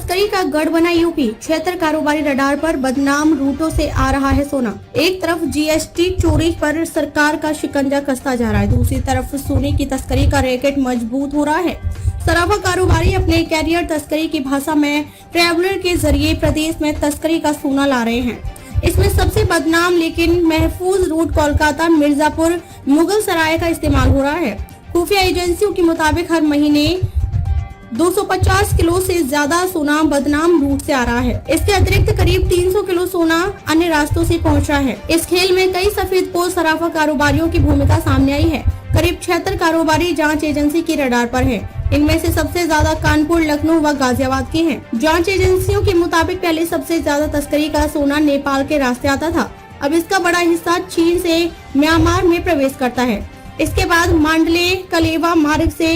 तस्करी का गढ़ बना यूपी। 76 कारोबारी रडार पर, बदनाम रूटों से आ रहा है सोना। एक तरफ जीएसटी चोरी पर सरकार का शिकंजा कसता जा रहा है, दूसरी तरफ सोने की तस्करी का रैकेट मजबूत हो रहा है। सराफा कारोबारी अपने कैरियर तस्करी की भाषा में ट्रैवलर के जरिए प्रदेश में तस्करी का सोना ला रहे हैं। इसमें सबसे बदनाम लेकिन महफूज रूट कोलकाता मिर्जापुर मुगल सराय का इस्तेमाल हो रहा है। खुफिया एजेंसियों के मुताबिक हर महीने 250 किलो से ज्यादा सोना बदनाम रूट से आ रहा है। इसके अतिरिक्त करीब 300 किलो सोना अन्य रास्तों से पहुंच रहा है। इस खेल में कई सफेदपोश सराफा कारोबारियों की भूमिका सामने आई है। करीब 76 कारोबारी जांच एजेंसी की रडार पर हैं। इनमें से सबसे ज्यादा कानपुर, लखनऊ व गाजियाबाद के हैं। जांच एजेंसियों के मुताबिक पहले सबसे ज्यादा तस्करी का सोना नेपाल के रास्ते आता था। अब इसका बड़ा हिस्सा चीन से म्यांमार में प्रवेश करता है। इसके बाद मांडले कलेवा मार्ग से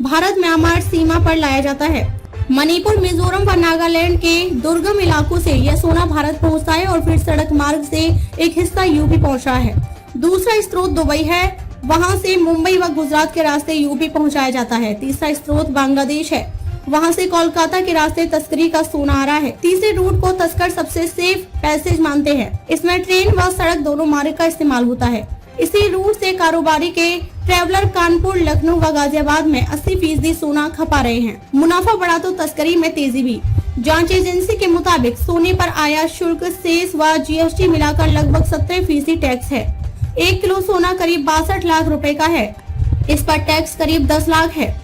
भारत म्यांमार सीमा पर लाया जाता है। मणिपुर, मिजोरम व नागालैंड के दुर्गम इलाकों से यह सोना भारत पहुंचता है और फिर सड़क मार्ग से एक हिस्सा यूपी पहुंच रहा है। दूसरा स्रोत दुबई है, वहां से मुंबई व गुजरात के रास्ते यूपी पहुंचाया जाता है। तीसरा स्रोत बांग्लादेश है, वहां से कोलकाता के रास्ते तस्करी का सोना आ रहा है। तीसरे रूट को तस्कर सबसे सेफ पैसेज मानते हैं। इसमें ट्रेन व सड़क दोनों मार्ग का इस्तेमाल होता है। इसी रूट से कारोबारी के ट्रैवलर कानपुर, लखनऊ व गाजियाबाद में 80% सोना खपा रहे हैं। मुनाफा बढ़ा तो तस्करी में तेजी भी। जांच एजेंसी के मुताबिक सोने पर आयात शुल्क, सेस व जीएसटी मिलाकर लगभग 70% टैक्स है। 1 किलो सोना करीब 62 लाख रुपए का है। इस पर टैक्स करीब 10 लाख है।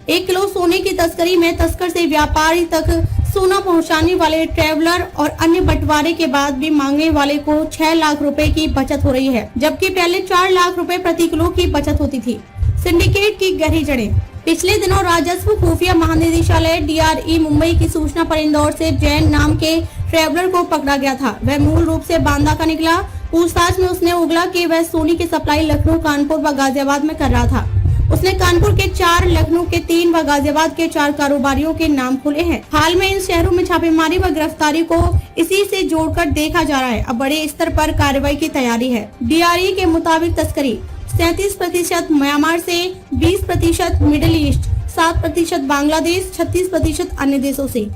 1 किलो सोने की तस्करी में तस्कर से व्यापारी तक सोना पहुंचाने वाले ट्रैवलर और अन्य बंटवारे के बाद भी मांगने वाले को 6 लाख रुपए की बचत हो रही है, जबकि पहले 4 लाख रुपए प्रति किलो की बचत होती थी। सिंडिकेट की गहरी जड़ें। पिछले दिनों राजस्व खुफिया महानिदेशालय DRE मुंबई की सूचना पर इंदौर से जैन नाम के ट्रैवलर को पकड़ा गया था। वह मूल रूप से बांदा का निकला। पूछताछ में उसने उगला कि वह सोने की सप्लाई लखनऊ, कानपुर व गाजियाबाद में कर रहा था। उसने कानपुर के 4, लखनऊ के 3 व गाजियाबाद के 4 कारोबारियों के नाम खुले हैं। हाल में इन शहरों में छापेमारी व गिरफ्तारी को इसी से जोड़कर देखा जा रहा है। अब बड़े स्तर पर कार्रवाई की तैयारी है। DRE के मुताबिक तस्करी 37% म्यांमार से, 20% मिडिल ईस्ट, 7% बांग्लादेश, 36% अन्य देशों से।